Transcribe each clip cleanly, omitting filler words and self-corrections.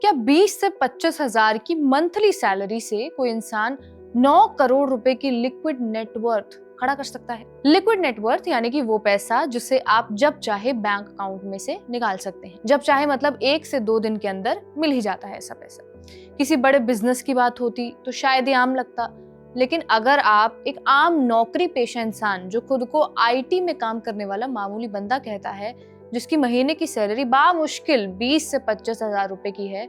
क्या 20 से 25 हजार की मंथली सैलरी से कोई इंसान 9 करोड़ रुपए की लिक्विड नेटवर्थ खड़ा कर सकता है? लिक्विड नेटवर्थ यानी कि वो पैसा जिसे आप जब चाहे बैंक अकाउंट में से निकाल सकते हैं। जब चाहे मतलब 1 से 2 दिन के अंदर मिल ही जाता है ऐसा पैसा। किसी बड़े बिजनेस की बात होती तो शायद ये आम लगता, लेकिन अगर आप एक आम नौकरी पेशा इंसान जो खुद को आईटी में काम करने वाला मामूली बंदा कहता है, जिसकी महीने की सैलरी बामुश्किल 20 से 25 हजार रुपए की है,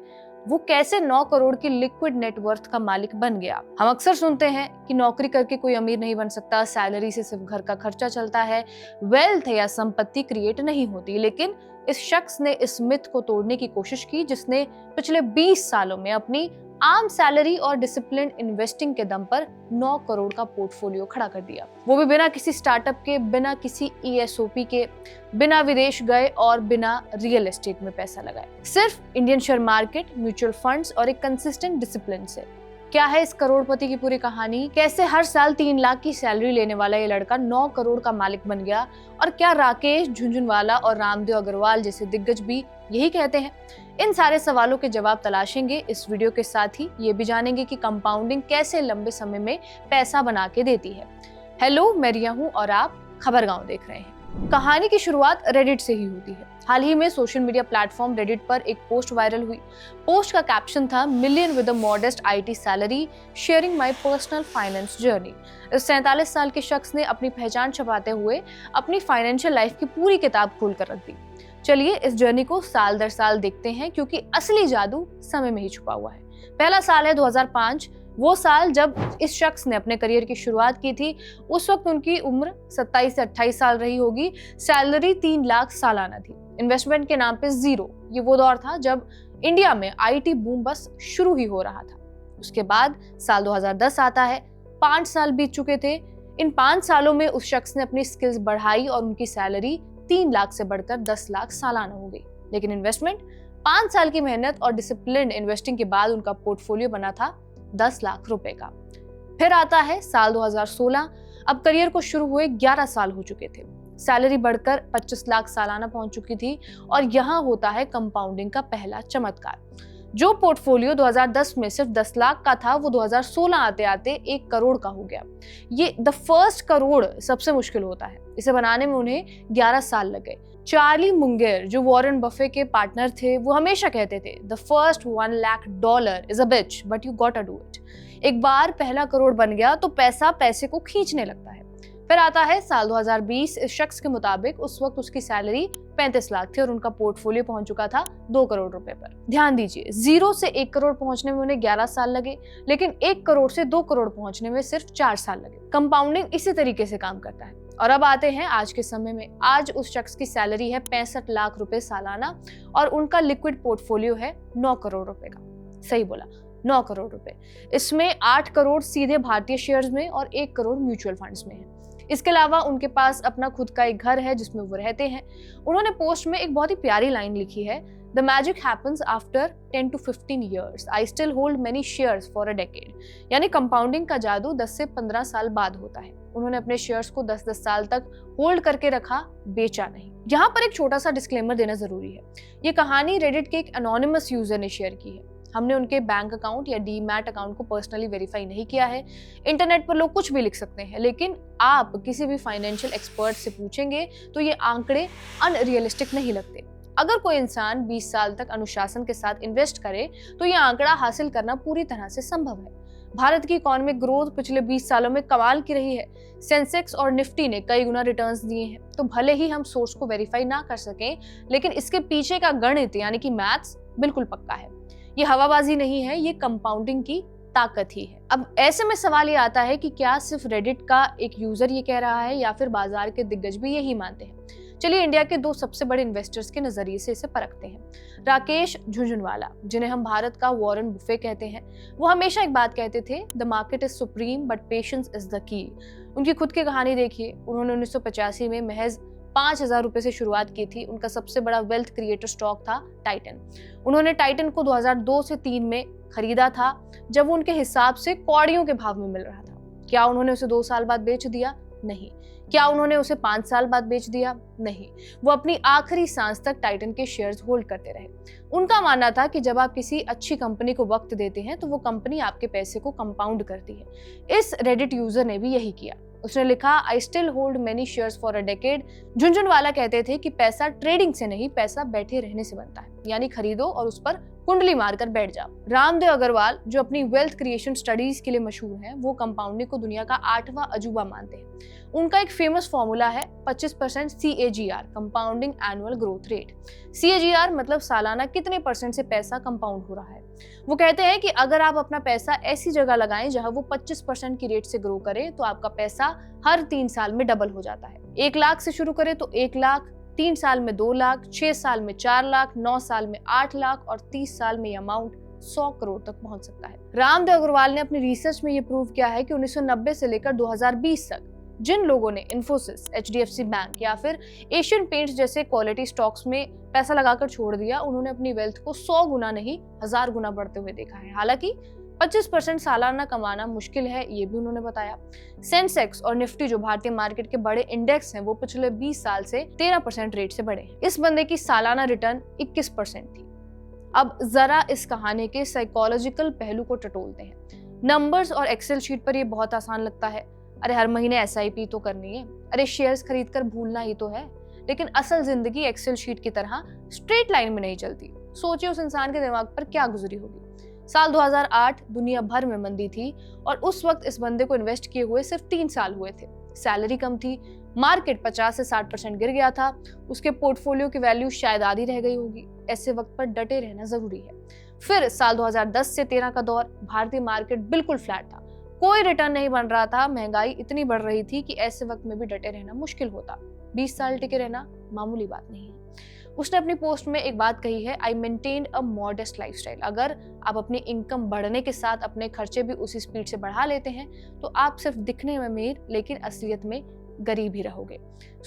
वो कैसे 9 करोड़ की लिक्विड नेटवर्थ का मालिक बन गया? हम अक्सर सुनते हैं कि नौकरी करके कोई अमीर नहीं बन सकता, सैलरी से सिर्फ घर का खर्चा चलता है, वेल्थ या संपत्ति क्रिएट नहीं होती। लेकिन इस शख्स ने इस मिथ को तोड़ने की कोशिश की, जिसने पिछले 20 सालों में अपनी आम सैलरी और डिसिप्लिन इन्वेस्टिंग के दम पर 9 करोड़ का पोर्टफोलियो खड़ा कर दिया। वो भी बिना किसी स्टार्टअप के, बिना किसी ESOP के, बिना विदेश गए और बिना रियल एस्टेट में पैसा लगाए, सिर्फ Indian share market, mutual funds और एक कंसिस्टेंट डिसिप्लिन से। क्या है इस करोड़पति की पूरी कहानी? कैसे हर साल 3 लाख की सैलरी लेने वाला ये लड़का 9 करोड़ का मालिक बन गया? और क्या राकेश झुनझुनवाला और रामदेव अग्रवाल जैसे दिग्गज भी यही कहते हैं? इन सारे सवालों के जवाब तलाशेंगे इस वीडियो के साथ ही ये भी जानेंगे कि कंपाउंडिंग कैसे लंबे समय में पैसा बना के देती है। हेलो, मैं रिया हूँ और आप खबरगांव देख रहे हैं। कहानी की शुरुआत रेडिट से ही होती है। हाल ही में सोशल मीडिया प्लेटफॉर्म रेडिट पर एक पोस्ट वायरल हुई। पोस्ट का कैप्शन था, million with a modest IT salary sharing my personal finance journey. इस 47 साल के शख्स ने अपनी पहचान छुपाते हुए अपनी फाइनेंशियल लाइफ की पूरी किताब खोल कर रख दी। चलिए इस जर्नी को साल दर साल देखते हैं, क्योंकि असली जादू समय में ही छुपा हुआ है। पहला साल है 2005, वो साल जब इस शख्स ने अपने करियर की शुरुआत की थी। उस वक्त उनकी उम्र 27 से 28 साल रही होगी। सैलरी 3 लाख सालाना थी। इन्वेस्टमेंट के नाम पे जीरो। ये वो दौर था जब इंडिया में IT बूम बस शुरू ही हो रहा था। उसके बाद साल 2010 आता है। 5 साल बीत चुके थे। इन 5 सालों में उस शख्स ने अपनी स्किल्स बढ़ाई और उनकी सैलरी 3 लाख से बढ़कर 10 लाख सालाना हो गई। लेकिन इन्वेस्टमेंट, 5 साल की मेहनत और डिसिप्लिन इन्वेस्टिंग के बाद उनका पोर्टफोलियो बना था 10 लाख रुपए का। फिर आता है साल 2016। अब करियर को शुरू हुए 11 साल हो चुके थे। सैलरी बढ़कर 25 लाख सालाना पहुंच चुकी थी और यहाँ होता है कंपाउंडिंग का पहला चमत्कार। जो पोर्टफोलियो 2010 में सिर्फ 10 लाख का था, वो 2016 आते आते 1 करोड़ का हो गया। ये द फर्स्ट करोड़ सबसे मुश्किल होता है। इसे बनाने में उन्हें 11 साल लग गए। चार्ली मुंगेर, जो वॉरेन बफे के पार्टनर थे, वो हमेशा कहते थे, the first $1 lakh is a bitch but you got to do it. एक बार पहला करोड़ बन गया तो पैसा पैसे को खींचने लगता है। फिर आता है साल 2020। इस शख्स के मुताबिक उस वक्त उसकी सैलरी 35 लाख थी और उनका पोर्टफोलियो पहुंच चुका था 2 करोड़ रुपए पर। ध्यान दीजिए, 0 से 1 करोड़ पहुंचने में उन्हें 11 साल लगे, लेकिन 1 करोड़ से 2 करोड़ पहुंचने में सिर्फ 4 साल लगे। कंपाउंडिंग इसी तरीके से काम करता है। और अब आते हैं आज के समय में। आज उस शख्स की सैलरी है 65 लाख रुपए सालाना और उनका लिक्विड पोर्टफोलियो है 9 करोड़ रुपए का। सही बोला, 9 करोड़ रुपए। इसमें 8 करोड़ सीधे भारतीय शेयर्स में और 1 करोड़ म्यूचुअल फंड्स में है। इसके अलावा उनके पास अपना खुद का एक घर है जिसमें वो रहते हैं। उन्होंने पोस्ट में एक बहुत ही प्यारी लाइन लिखी है, The magic happens after 10 to 15 years. I still hold many shares for a decade. यानी कंपाउंडिंग का जादू 10 से 15 साल बाद होता है। उन्होंने अपने शेयर्स को 10-10 साल तक होल्ड करके रखा, बेचा नहीं। यहाँ पर एक छोटा सा डिस्क्लेमर देना जरूरी है। ये कहानी रेडिट के एक एनोनिमस यूजर ने शेयर की है। हमने उनके बैंक अकाउंट या डीमैट अकाउंट को पर्सनली वेरीफाई नहीं किया है। इंटरनेट पर लोग कुछ भी लिख सकते हैं, लेकिन आप किसी भी फाइनेंशियल एक्सपर्ट से पूछेंगे तो ये आंकड़े अनरियलिस्टिक नहीं लगते। अगर कोई इंसान 20 साल तक अनुशासन के साथ इन्वेस्ट करे तो ये आंकड़ा हासिल करना पूरी तरह से संभव है। भारत की इकोनॉमिक ग्रोथ पिछले 20 सालों में कमाल की रही है। सेंसेक्स और निफ्टी ने कई गुना रिटर्न्स दिए हैं। तो भले ही हम सोर्स को वेरीफाई ना कर सकें, लेकिन इसके पीछे का गणित यानी कि मैथ्स बिल्कुल पक्का है। ये हवाबाजी नहीं है, ये कंपाउंडिंग की ताकत ही है। अब ऐसे में सवाल ये आता है कि क्या सिर्फ रेडिट का एक यूजर ये कह रहा है या फिर बाजार के दिग्गज भी यही मानते हैं? चलिए इंडिया के 2 सबसे बड़े इन्वेस्टर्स के नजरिए से इसे परखते हैं। राकेश झुनझुनवाला, जिन्हें हम भारत का वॉरेन बुफे कहते हैं, वो हमेशा एक बात कहते थे, the market is supreme but patience is the key. उनकी खुद की कहानी देखिए। उन्होंने 1985 में महज 5,000 रुपए से शुरुआत की थी। उनका सबसे बड़ा वेल्थ क्रिएटर स्टॉक था टाइटन। उन्होंने टाइटन को 2002 से 3 में खरीदा था, जब वो उनके हिसाब से कौड़ियों के भाव में मिल रहा था। क्या उन्होंने उसे 2 साल बाद बेच दिया? नहीं। क्या उन्होंने उसे 5 साल बाद बेच दिया? नहीं। वो अपनी आखिरी सांस तक टाइटन के शेयर्स होल्ड करते रहे। उनका मानना था कि जब आप किसी अच्छी कंपनी को वक्त देते हैं तो वो कंपनी आपके पैसे को कंपाउंड करती है। इस रेडिट यूजर ने भी यही किया। उसने लिखा, I still hold many shares for a decade. Jhunjhunwala कहते थे कि पैसा ट्रेडिंग से नहीं, पैसा बैठे रहने से बनता है, यानी खरीदो और उस पर कुंडली मारकर बैठ जाओ। रामदेव अग्रवाल, जो अपनी वेल्थ क्रिएशन स्टडीज के लिए मशहूर हैं, वो कंपाउंडिंग को दुनिया का 8वां अजूबा मानते हैं। उनका एक फेमस फॉर्मूला है 25% CAGR, compounding annual growth rate. CAGR मतलब सालाना कितने परसेंट से पैसा कंपाउंड हो रहा है। वो कहते हैं कि अगर आप अपना पैसा ऐसी जगह लगाएं जहां वो 25% की रेट से ग्रो करे तो आपका पैसा हर 3 साल में डबल हो जाता है। 1 लाख से शुरू करें तो 1 लाख, 3 साल में 2 लाख, 6 साल में 4 लाख, 9 साल में 8 लाख और 30 साल में अमाउंट 100 करोड़ तक पहुंच सकता है। रामदेव अग्रवाल ने अपनी रिसर्च में ये प्रूव किया है कि 1990 से लेकर 2020 तक जिन लोगों ने इन्फोसिस, HDFC बैंक या फिर एशियन पेंट्स जैसे क्वालिटी स्टॉक्स में पैसा लगाकर छोड़ दिया, उन्होंने अपनी वेल्थ को 100 गुना नहीं 1000 गुना बढ़ते हुए देखा है। हालांकि 25% सालाना कमाना मुश्किल है, ये भी उन्होंने बताया। सेंसेक्स और निफ्टी, जो भारतीय मार्केट के बड़े इंडेक्स हैं, वो पिछले 20 साल से 13% रेट से बढ़े हैं। इस बंदे की सालाना रिटर्न 21% थी। अब जरा इस कहानी के साइकोलॉजिकल पहलू को टटोलते हैं। नंबर्स और एक्सेल शीट पर ये बहुत आसान लगता है। अरे हर महीने SIP तो करनी है, अरे शेयर्स खरीद कर भूलना ही तो है। लेकिन असल जिंदगी एक्सेल शीट की तरह स्ट्रेट लाइन में नहीं चलती। सोचिए उस इंसान के दिमाग पर क्या गुजरी होगी। साल 2008 दुनिया भर में मंदी थी और उस वक्त इस बंदे को इन्वेस्ट किए हुए सिर्फ 3 साल हुए थे। सैलरी कम थी, मार्केट 50 से 60% गिर गया था, उसके पोर्टफोलियो की वैल्यू शायद आधी रह गई होगी। ऐसे वक्त पर डटे रहना जरूरी है। फिर साल 2010 से 13 का दौर, भारतीय मार्केट बिल्कुल फ्लैट था, कोई रिटर्न नहीं बन रहा था, महंगाई इतनी बढ़ रही थी कि ऐसे वक्त में भी डटे रहना मुश्किल होता। 20 साल टिके रहना मामूली बात नहीं है। उसने अपनी पोस्ट में एक बात कही है, आई मेंटेन्ड अ मॉडेस्ट लाइफस्टाइल। अगर आप अपनी इनकम बढ़ने के साथ अपने खर्चे भी उसी स्पीड से बढ़ा लेते हैं तो आप सिर्फ दिखने में अमीर लेकिन असलियत में गरीब ही रहोगे।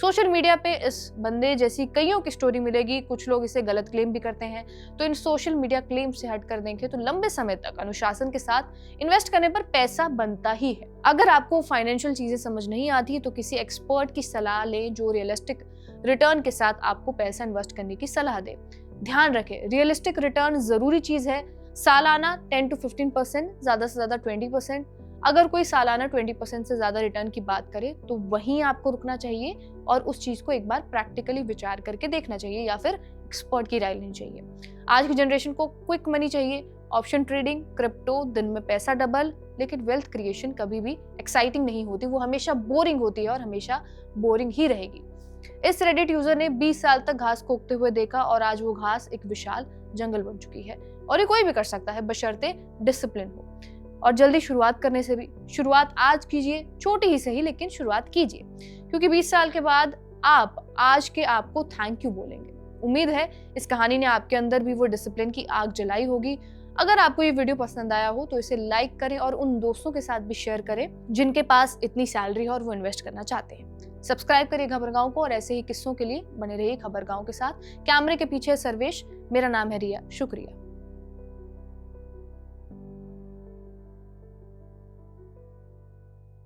सोशल मीडिया पे इस बंदे जैसी कईयों की स्टोरी मिलेगी। कुछ लोग इसे गलत क्लेम भी करते हैं। तो इन सोशल मीडिया क्लेम से हट कर देखें तो लंबे समय तक अनुशासन के साथ इन्वेस्ट करने पर पैसा बनता ही है। अगर आपको फाइनेंशियल चीजें समझ नहीं आती तो किसी एक्सपर्ट की सलाह लें जो रियलिस्टिक रिटर्न के साथ आपको पैसा इन्वेस्ट करने की सलाह दे। ध्यान रखें, रियलिस्टिक रिटर्न जरूरी चीज है। सालाना 10 to 15%, ज्यादा से ज्यादा 20%। अगर कोई सालाना 20% से ज्यादा रिटर्न की बात करे तो वहीं आपको रुकना चाहिए और उस चीज को एक बार प्रैक्टिकली विचार करके देखना चाहिए या फिर एक्सपर्ट की राय लेनी चाहिए। आज की जनरेशन को क्विक मनी चाहिए, ऑप्शन ट्रेडिंग, क्रिप्टो, दिन में पैसा डबल, लेकिन वेल्थ क्रिएशन कभी भी एक्साइटिंग नहीं होती, वो हमेशा बोरिंग होती है और हमेशा बोरिंग ही रहेगी। इस रेडिट यूजर ने 20 साल तक घास कोकते हुए देखा और आज वो घास एक विशाल जंगल बन चुकी है। और ये कोई भी कर सकता है बशर्ते डिसिप्लिन हो। और जल्दी शुरुआत करने से भी, शुरुआत आज कीजिए, छोटी ही सही लेकिन शुरुआत कीजिए, क्योंकि 20 साल के बाद आप आज के आपको थैंक यू बोलेंगे। उम्मीद है इस कहानी ने आपके अंदर भी वो डिसिप्लिन की आग जलाई होगी। अगर आपको ये वीडियो पसंद आया हो तो इसे लाइक करें और उन दोस्तों के साथ भी शेयर करें जिनके पास इतनी सैलरी है और वो इन्वेस्ट करना चाहते हैं। सब्सक्राइब करिए खबरगांव को और ऐसे ही किस्सों के लिए बने रहिए खबरगांव के साथ। कैमरे के पीछे सर्वेश, मेरा नाम है रिया। शुक्रिया।